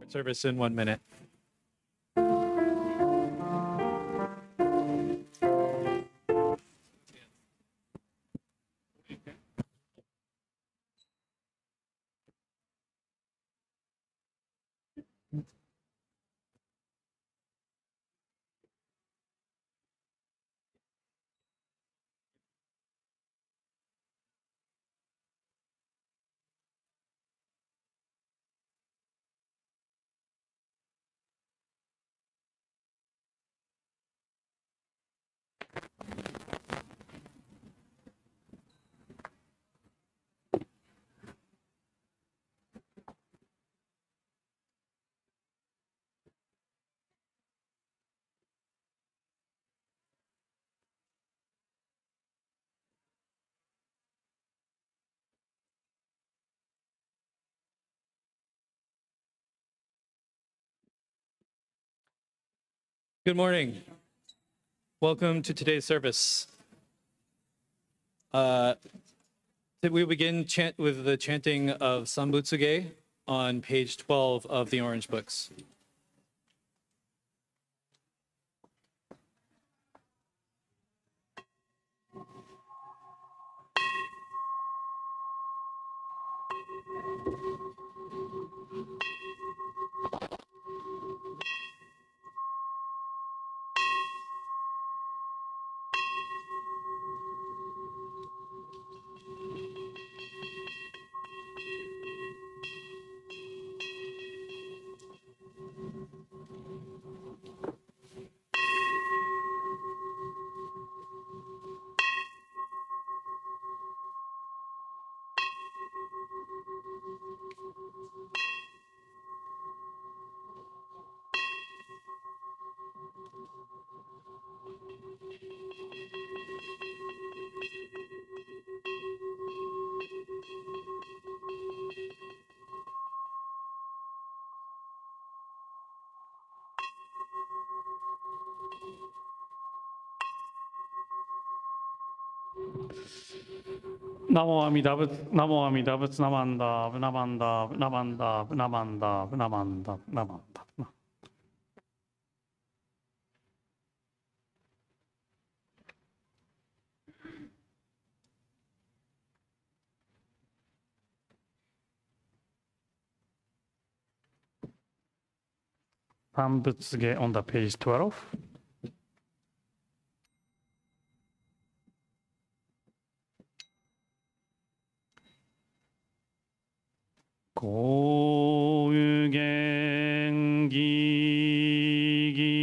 Service in 1 minute. Good morning. Welcome to today's service. We begin with the chanting of Sambutsuge on page 12 of the Orange Books. Namo Amida Butsu, Namo Amida Butsu, Namanda, Namanda, Namanda, Namanda, Namanda, Namanda. 三仏芸 on the page 12. Kou gengi gi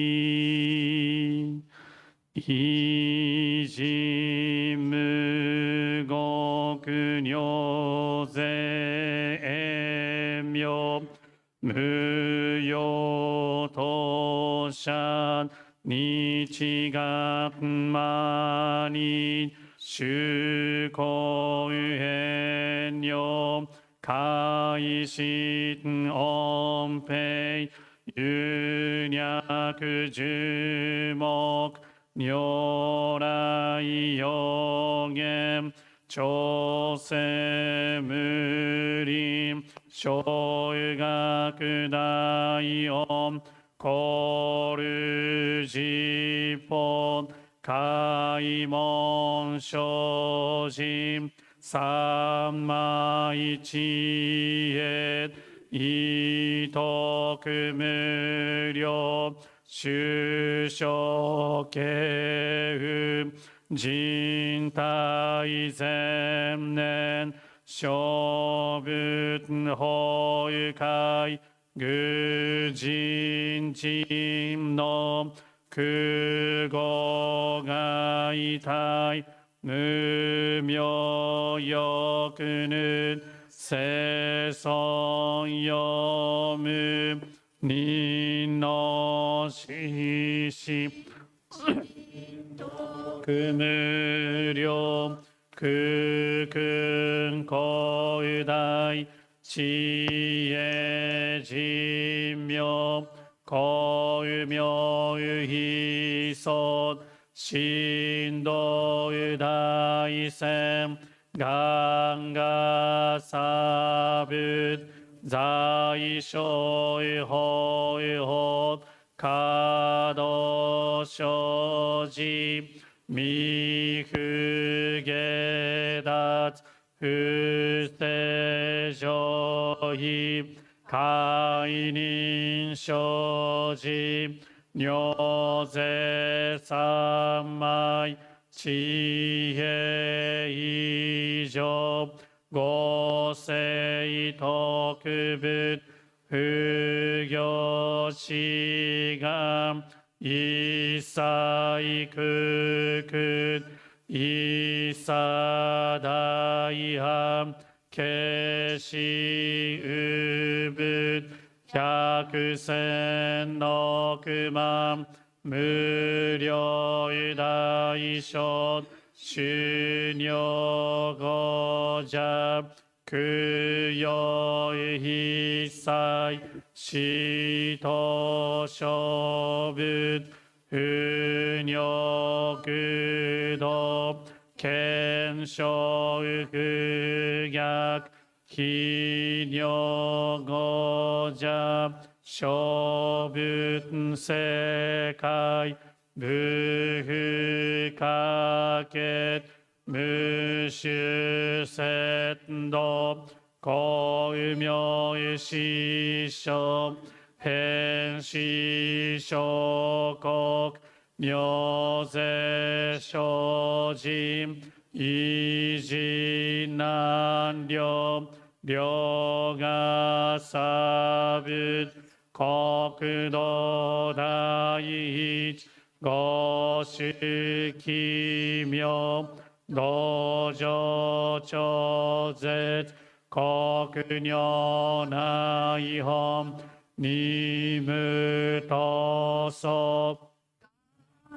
iji mugoku nyo ze emyo muyo toshan nichigatma ni shukou henyo 開始音平有略樹木如来予言朝鮮無林小学大音コルジポ開門精進 三昧知恵意徳無量修正慶不人体前年小仏法会愚人人の空語外体 無明欲ぬ世尊読む人の死死無量空君広大知恵人妙広妙悲壮 神道大仙ガンガサブ在所法法可動生じ未不下脱不正常非解任生じ尿税三昧地平以上合成特別不行志願一切空空一切大半決し有物百千億万無量大小修行語者供養一切使徒諸仏不尿空道検証不逆非尿語者諸仏世界無不可欠無種節道公明師匠変死小国妙税精進維持難量量が差別国土第一五種奇妙道場超絶国如内本二無闘争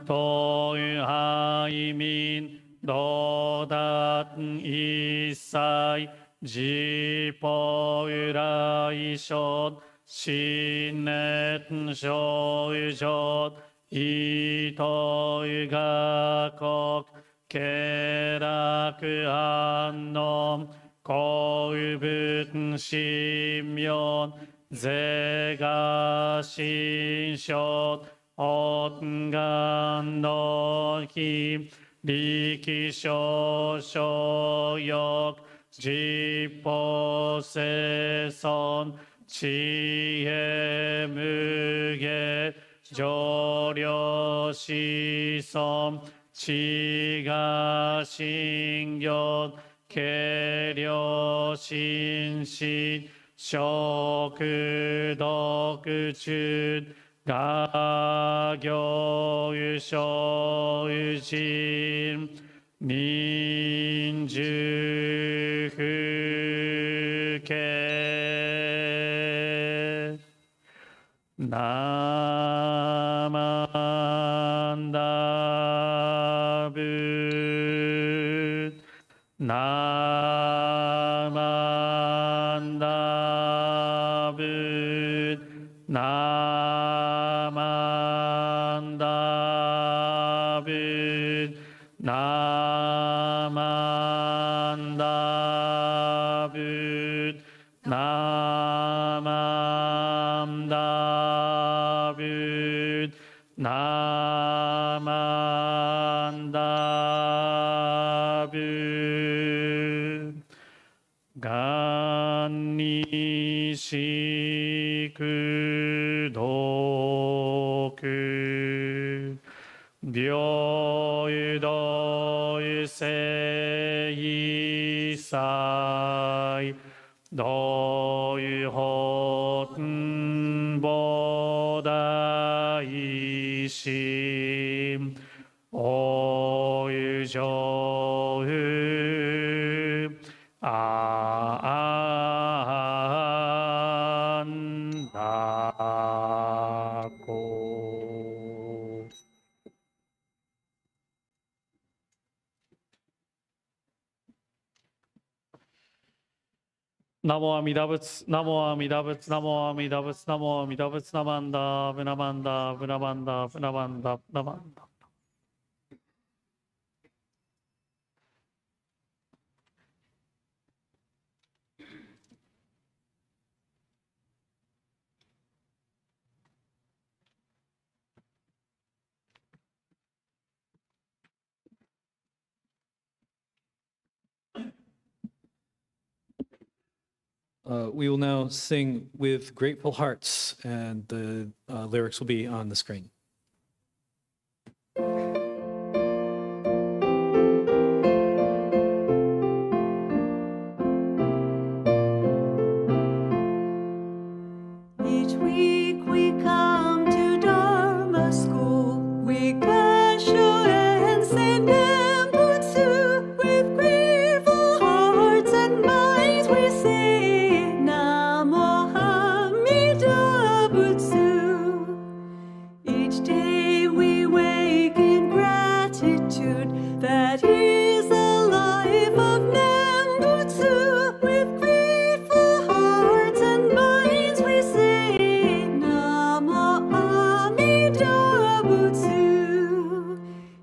東海民道達一切自法来所新年少女伊藤が国慶楽安穏公仏神妙是が心象恩願の日力少々欲実法生存知恵無下上領子孫知が信行軽量心死食毒中が行小人民主不敬ナマンダブナマンダブナマンダブナマンダブナマンダブナマンダブがんにしくどく病道生一切道法菩提心お湯上あんだこナモアミダ仏、ナモアミダ仏、ナモアミダ仏、ナモアミダ仏、ナマンダ、ブナマンダ、ブナマンダ、ブナマンダ、ブナマンダ。We will now sing with grateful hearts, and the lyrics will be on the screen. Each week we come to Dharma school. We kasho and send them Betsuin. With grateful hearts and minds we say Namo Amida Betsuin. Each day we wake in gratitude. That is the life of Nembutsu. With grateful hearts and minds we say Namo Amida Betsu.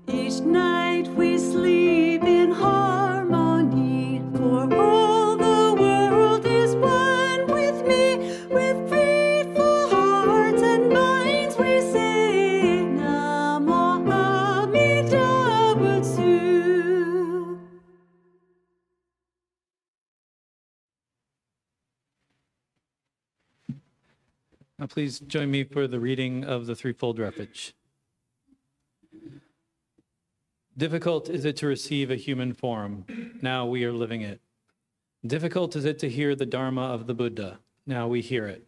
Each night we sleep in harmony, for all the world is one with me. With grateful hearts and minds we say Namo Amida Betsu. Now please join me for the reading of the threefold refuge. Difficult is it to receive a human form. Now we are living it. Difficult is it to hear the Dharma of the Buddha. Now we hear it.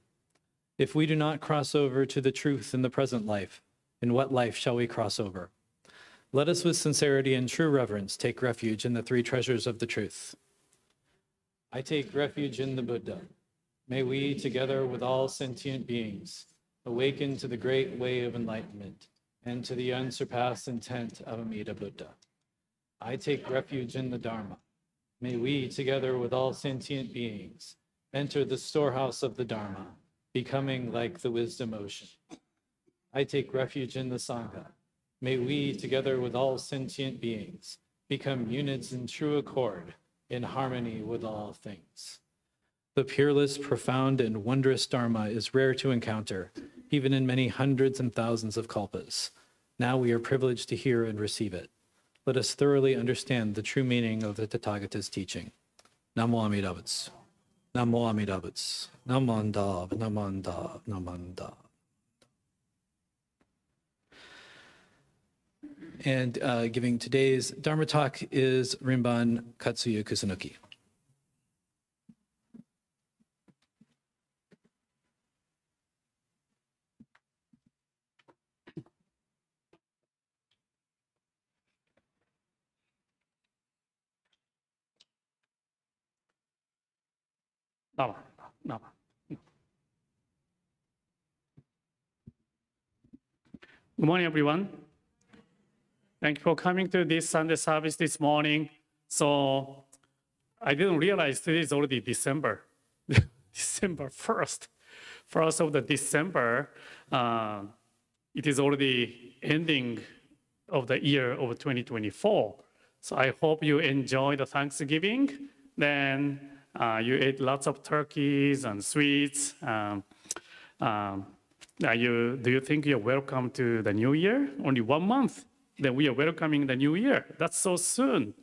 If we do not cross over to the truth in the present life, in what life shall we cross over? Let us with sincerity and true reverence take refuge in the three treasures of the truth. I take refuge in the Buddha. May we, together with all sentient beings, awaken to the great way of enlightenment and to the unsurpassed intent of Amida Buddha. I take refuge in the Dharma. May we, together with all sentient beings, enter the storehouse of the Dharma, becoming like the wisdom ocean. I take refuge in the Sangha. May we, together with all sentient beings, become units in true accord, in harmony with all things. The peerless, profound, and wondrous Dharma is rare to encounter, even in many hundreds and thousands of kalpas. Now we are privileged to hear and receive it. Let us thoroughly understand the true meaning of the Tathagata's teaching. Namo Amida Betsu. Namo Amida Betsu. Namanda, namanda, namanda. And giving today's Dharma talk is Rinban Katsuya Kusunuki. Nama, nama. Good morning, everyone. Thank you for coming to this Sunday service this morning. So I didn't realize today is already December, December 1st. 1st of the December, it is already ending of the year of 2024. So I hope you enjoy the Thanksgiving. Then you ate lots of turkeys and sweets. Do you think you're welcome to the new year? Only 1 month, then we are welcoming the new year. That's so soon.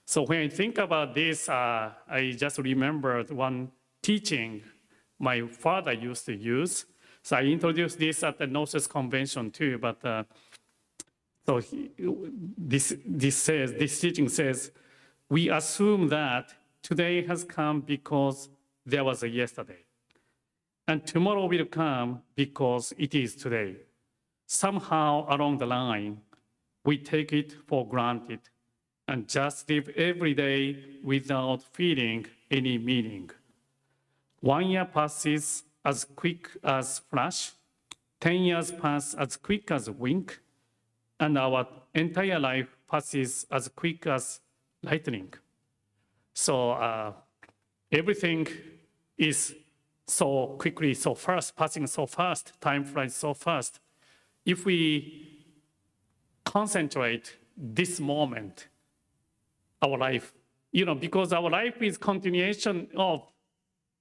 So when I think about this, I just remembered one teaching my father used to use. So I introduced this at the Gnosis Convention too, but so this teaching says, we assume that today has come because there was a yesterday. And tomorrow will come because it is today. Somehow along the line, we take it for granted and just live every day without feeling any meaning. 1 year passes as quick as flash, 10 years pass as quick as a wink, and our entire life passes as quick as lightning. So everything is so quickly, so fast, passing so fast, time flies so fast. If we concentrate this moment, our life, because our life is continuation of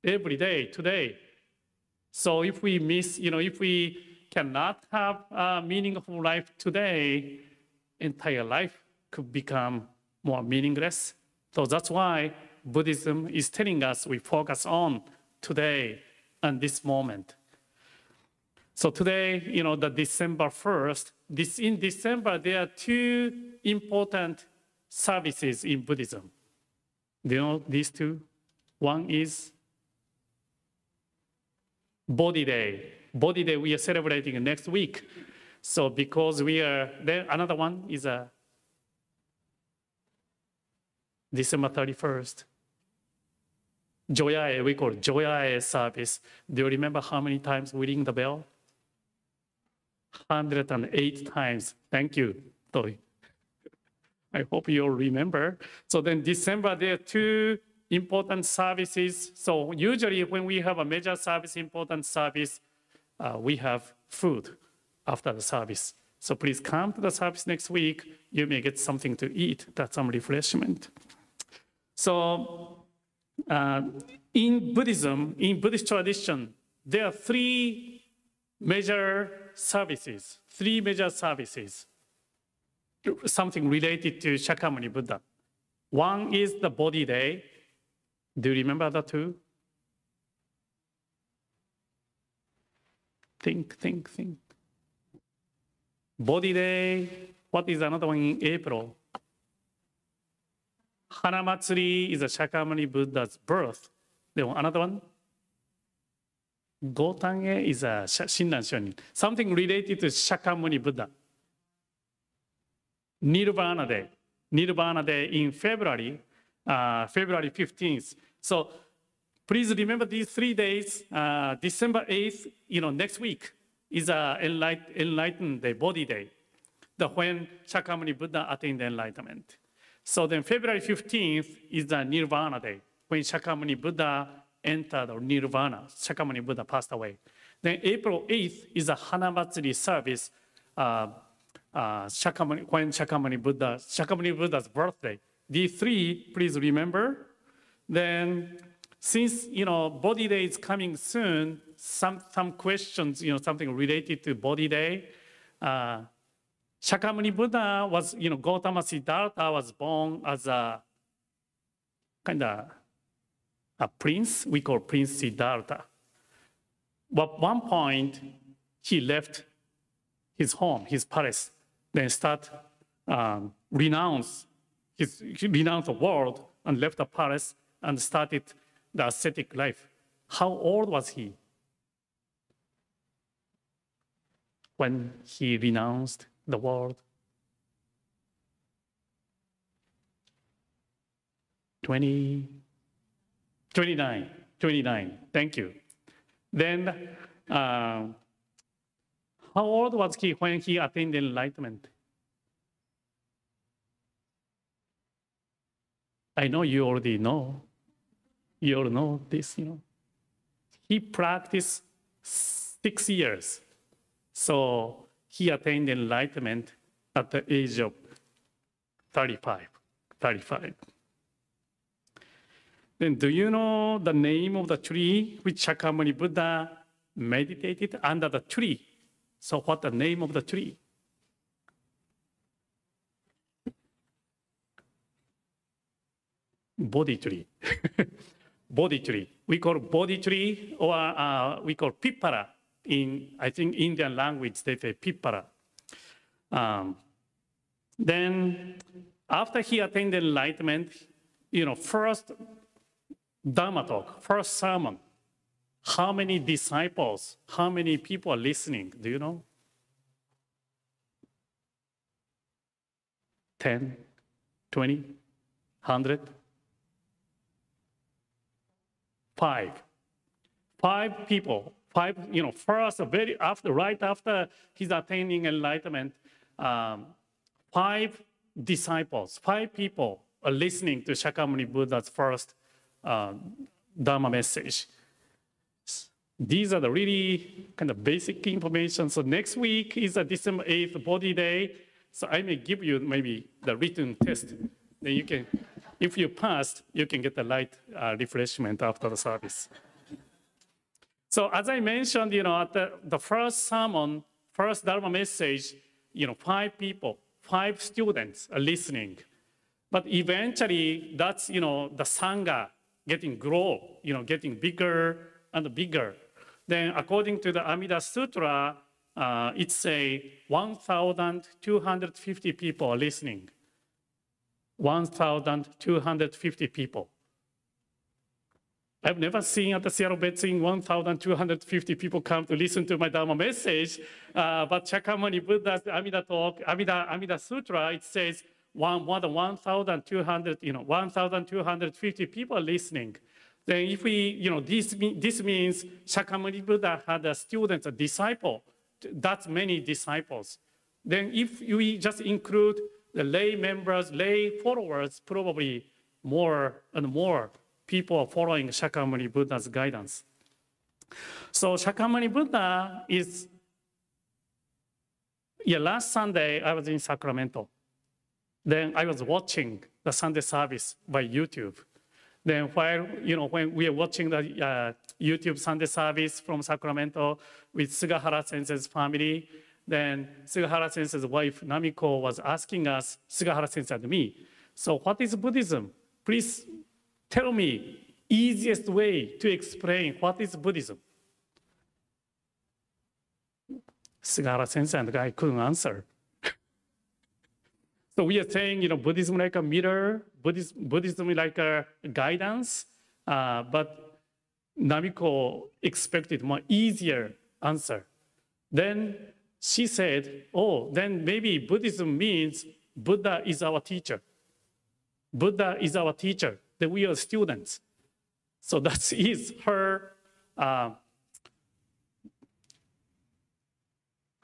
every day, today. So if we miss, if we cannot have a meaningful life today, entire life could become more meaningless. So that's why Buddhism is telling us we focus on today and this moment. So today, the December 1st, in December, there are two important services in Buddhism. Do you know these two? One is Bodhi Day. Bodhi Day we are celebrating next week. So because we are there, another one is December 31st. Joyae, we call it Joyae service. Do you remember how many times we ring the bell? 108 times. Thank you, Tori. I hope you'll remember. So then December, there are two important services. So usually when we have a major service, important service, we have food after the service. So please come to the service next week. You may get something to eat. That's some refreshment. So in Buddhism, in Buddhist tradition, there are three major services, something related to Shakyamuni Buddha. One is the Bodhi Day. Do you remember the two? Think. Bodhi Day. What is another one in April? Hanamatsuri is a Shakyamuni Buddha's birth. Then another one? Gotange is a Shinran Shonin. Something related to Shakyamuni Buddha. Nirvana Day. Nirvana Day in February 15th. So please remember these 3 days. December 8th, next week is Enlightened Day, Bodhi Day, when Shakyamuni Buddha attained enlightenment. So then February 15th is the Nirvana Day, when Shakyamuni Buddha entered Nirvana. Shakyamuni Buddha passed away. Then April 8th is a Hanamatsuri service, when Shakyamuni Buddha's birthday. These three, please remember. Then, since Bodhi Day is coming soon, some questions, something related to Bodhi Day. Shakyamuni Buddha was, Gautama Siddhartha was born as a kind of a prince. We call Prince Siddhartha. But at one point, he left his home, his palace, then renounced the world and left the palace and started the ascetic life. How old was he when he renounced the world? 29. Thank you. Then, how old was he when he attained enlightenment? I know you already know. You all know this, He practiced 6 years. So he attained enlightenment at the age of 35. Then do you know the name of the tree which Shakyamuni Buddha meditated under the tree? So what's the name of the tree? Bodhi tree. Bodhi tree. We call Bodhi tree, or we call Pippara. In, I think, Indian language, they say Pippara. Then, after he attained enlightenment, first Dharma talk, first sermon. How many disciples, how many people are listening? Do you know? 10, 20, 100? 5 people. 5, first, right after he's attaining enlightenment, 5 disciples, 5 people are listening to Shakyamuni Buddha's first Dharma message. These are the really kind of basic information. So next week is December 8th, Bodhi Day. So I may give you maybe the written test. Then you can, if you passed, you can get a light refreshment after the service. So as I mentioned, at the first sermon, first Dharma message, 5 people, 5 students are listening. But eventually, that's, the Sangha getting bigger and bigger. Then according to the Amida Sutra, it says 1,250 people are listening. 1,250 people. I've never seen at the Seattle Betsuin 1,250 people come to listen to my Dharma message. But Shakyamuni Buddha's Amida talk, Amida Sutra, it says more than 1,200, 1,250 people are listening. Then if we, this means Shakyamuni Buddha had a student, a disciple. That's many disciples. Then if we just include the lay members, lay followers, probably more and more people are following Shakyamuni Buddha's guidance. So Shakyamuni Buddha is, last Sunday I was in Sacramento. Then I was watching the Sunday service by YouTube. Then while, when we are watching the YouTube Sunday service from Sacramento with Sugahara Sensei's family, then Sugahara Sensei's wife, Namiko, was asking us, Sugahara Sensei and me, so what is Buddhism? Please tell me easiest way to explain what is Buddhism. Sugahara Sensei and the guy couldn't answer. So we are saying, Buddhism like a mirror, Buddhism like a guidance, but Namiko expected more easier answer. Then she said, then maybe Buddhism means Buddha is our teacher. Buddha is our teacher, that we are students. So that is her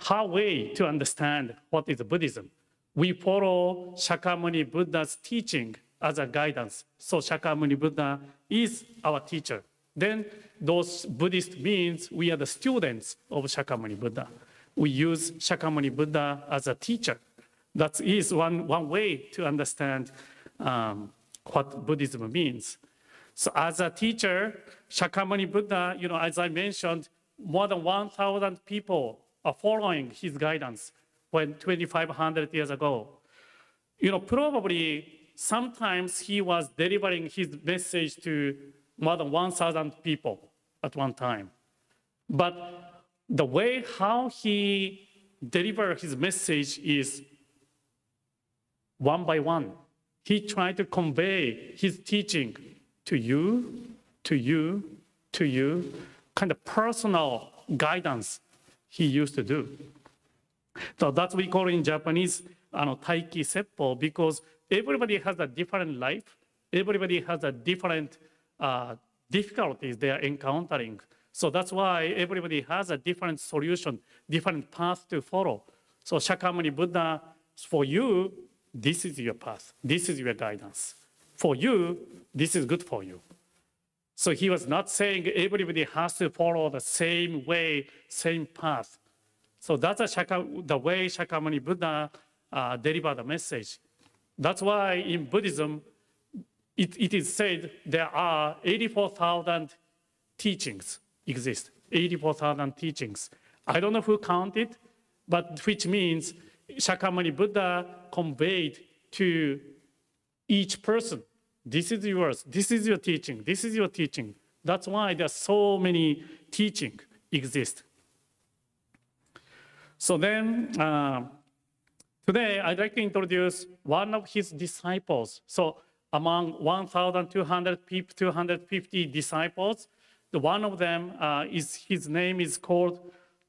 way to understand what is Buddhism. We follow Shakyamuni Buddha's teaching as a guidance. So Shakyamuni Buddha is our teacher. Then those Buddhists means we are the students of Shakyamuni Buddha. We use Shakyamuni Buddha as a teacher. That is one way to understand what Buddhism means. So as a teacher, Shakyamuni Buddha, as I mentioned, more than 1,000 people are following his guidance when 2,500 years ago. Probably sometimes he was delivering his message to more than 1,000 people at one time. But the way how he delivered his message is one by one. He tried to convey his teaching to you, kind of personal guidance he used to do. So that's what we call in Japanese taiki seppo, because everybody has a different life. Everybody has a different difficulties they are encountering. So that's why everybody has a different solution, different path to follow. So Shakyamuni Buddha, for you, this is your path. This is your guidance. For you, this is good for you. So he was not saying everybody has to follow the same way, same path. So that's the way Shakyamuni Buddha delivered the message. That's why in Buddhism, it is said there are 84,000 teachings exist, 84,000 teachings. I don't know who counted, but which means Shakyamuni Buddha conveyed to each person, this is yours, this is your teaching, this is your teaching. That's why there are so many teachings exist. So then, today I'd like to introduce one of his disciples. So among 1,250 disciples, the one of them his name is called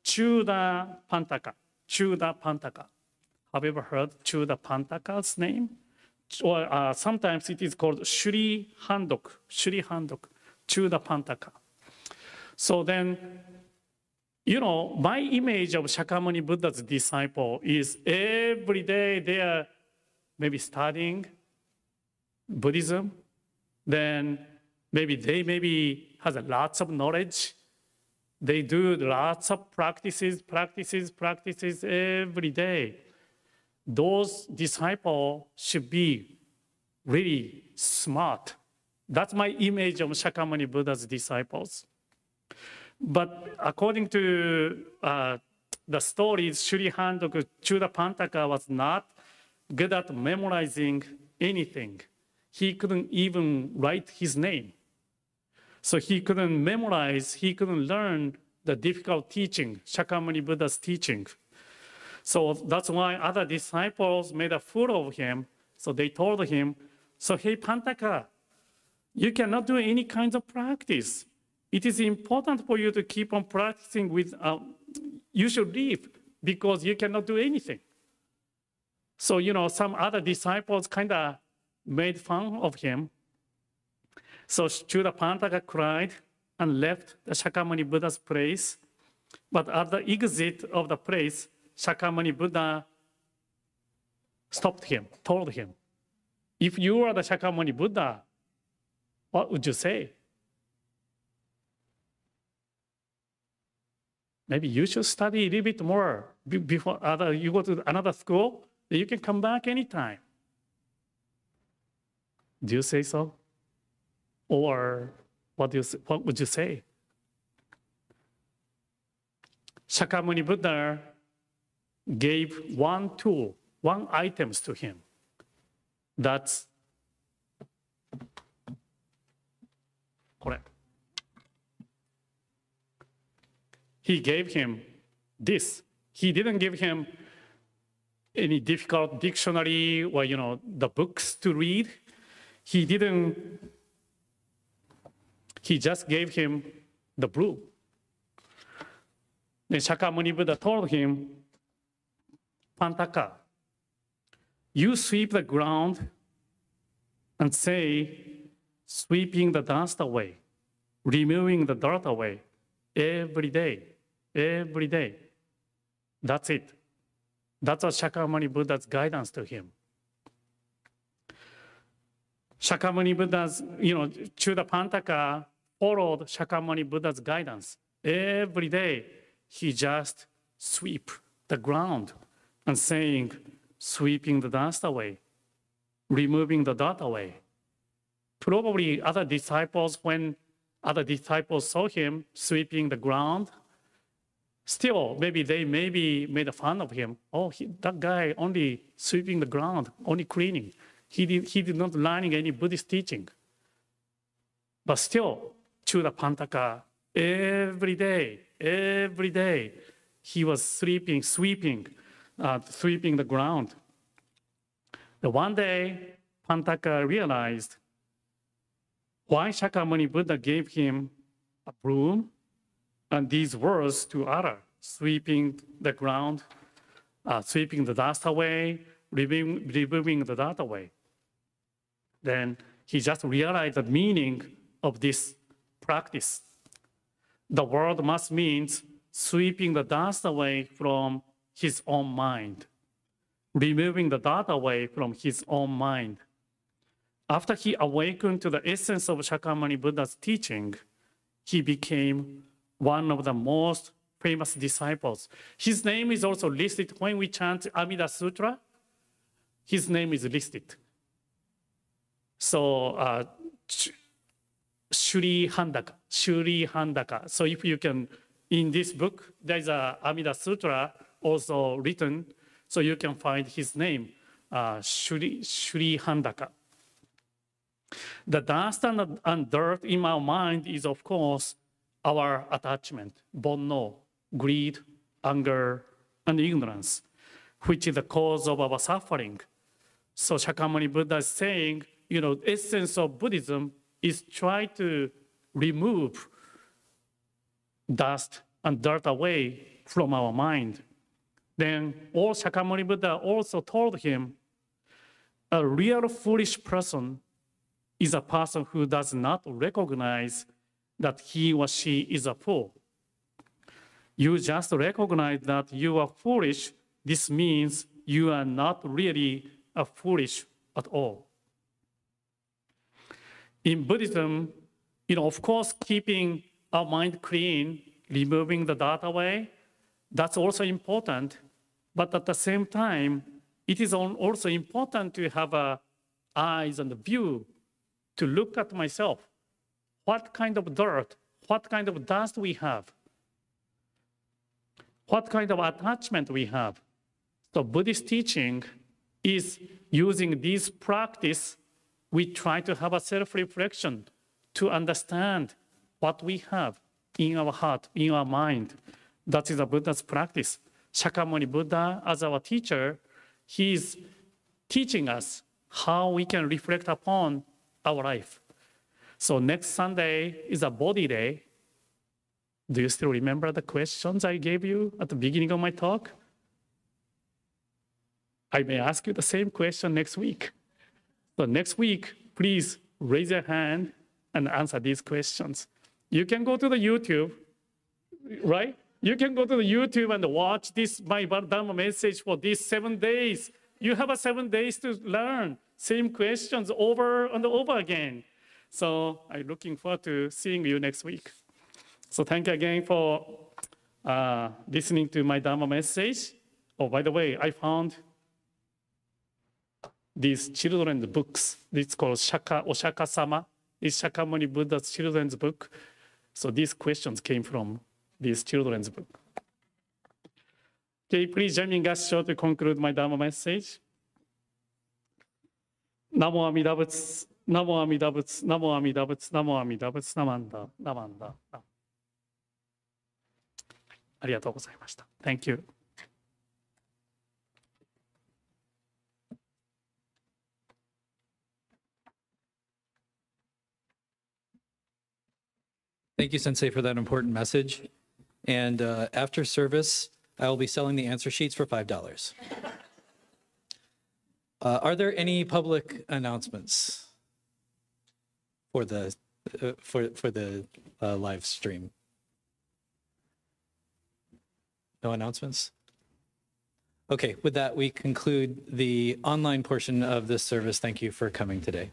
Chuda Pantaka. Chuda Pantaka. Have you ever heard Chuda Pantaka's name? Or sometimes it is called Shri Handok. Shri Handok. Chuda Pantaka. So then, my image of Shakyamuni Buddha's disciple is every day they are maybe studying Buddhism, then maybe has lots of knowledge. They do lots of practices every day. Those disciples should be really smart. That's my image of Shakyamuni Buddha's disciples. But according to the stories, Shri Handok Chuda Pantaka was not good at memorizing anything. He couldn't even write his name. So he couldn't memorize, he couldn't learn the difficult teaching, Shakyamuni Buddha's teaching. So that's why other disciples made a fool of him. So they told him, so hey, Pantaka, you cannot do any kinds of practice. It is important for you to keep on practicing with, you should leave because you cannot do anything. So, some other disciples kind of made fun of him. So Chuddapantaka cried and left the Shakyamuni Buddha's place. But at the exit of the place, Shakyamuni Buddha stopped him, told him, if you are the Shakyamuni Buddha, what would you say? Maybe you should study a little bit more before you go to another school. You can come back anytime. Do you say so? Or what would you say? Shakyamuni Buddha gave one tool, one items to him. That's correct. He gave him this. He didn't give him any difficult dictionary or the books to read. He just gave him the broom. Then Shakyamuni Buddha told him, Pantaka, you sweep the ground and say, sweeping the dust away, removing the dirt away, every day, every day. That's it. That's what Shakyamuni Buddha's guidance to him. Shakyamuni Buddha's, Chuddapantaka followed Shakyamuni Buddha's guidance. Every day, he just sweep the ground and saying, sweeping the dust away, removing the dirt away. Probably other disciples, when other disciples saw him sweeping the ground, still, they made fun of him. Oh, that guy only sweeping the ground, only cleaning. He did not learning any Buddhist teaching. But still, Chuddapantaka, every day, he was sweeping the ground. The one day, Pantaka realized why Shakyamuni Buddha gave him a broom and these words to utter, sweeping the ground, sweeping the dust away, removing the dirt away. Then he just realized the meaning of this practice. The word must mean sweeping the dust away from his own mind, removing the dirt away from his own mind. After he awakened to the essence of Shakyamuni Buddha's teaching, he became one of the most famous disciples. His name is also listed when we chant Amida Sutra. His name is listed. So Shri Handaka. So if you can, in this book, there's a Amida Sutra also written, so you can find his name, Shri Handaka. The dust and dirt in our mind is, of course, our attachment, bonno, greed, anger, and ignorance, which is the cause of our suffering. So Shakyamuni Buddha is saying, essence of Buddhism is try to remove dust and dirt away from our mind. Then Shakyamuni Buddha also told him, a real foolish person is a person who does not recognize that he or she is a fool. You just recognize that you are foolish. This means you are not really a foolish at all. In Buddhism, of course, keeping our mind clean, removing the dirt away, that's also important. But at the same time, it is also important to have eyes and view to look at myself. What kind of dirt, what kind of dust we have, what kind of attachment we have. So Buddhist teaching is using this practice. We try to have a self-reflection to understand what we have in our heart, in our mind. That is a Buddha's practice. Shakyamuni Buddha, as our teacher, he's teaching us how we can reflect upon our life. So next Sunday is a body day. Do you still remember the questions I gave you at the beginning of my talk? I may ask you the same question next week. So next week, please raise your hand and answer these questions. You can go to the YouTube, right? You can go to the YouTube and watch this, my Dharma message for these 7 days. You have 7 days to learn same questions over and over again. So I'm looking forward to seeing you next week. So thank you again for listening to my Dharma message. Oh, by the way, I found these children's books. It's called Oshaka-sama. It's Shakyamuni Buddha's children's book. So these questions came from this children's book. Okay, please join me in Gassho to conclude my Dharma message. Namo Amida Butsu, Namo Amida Butsu, Namo Amida Butsu, Namo Amida Butsu, Namanda, Namanda. ありがとうございました。Thank you. Thank you, Sensei, for that important message. And after service, I will be selling the answer sheets for $5. Are there any public announcements for the live stream? No announcements? Okay, with that, we conclude the online portion of this service. Thank you for coming today.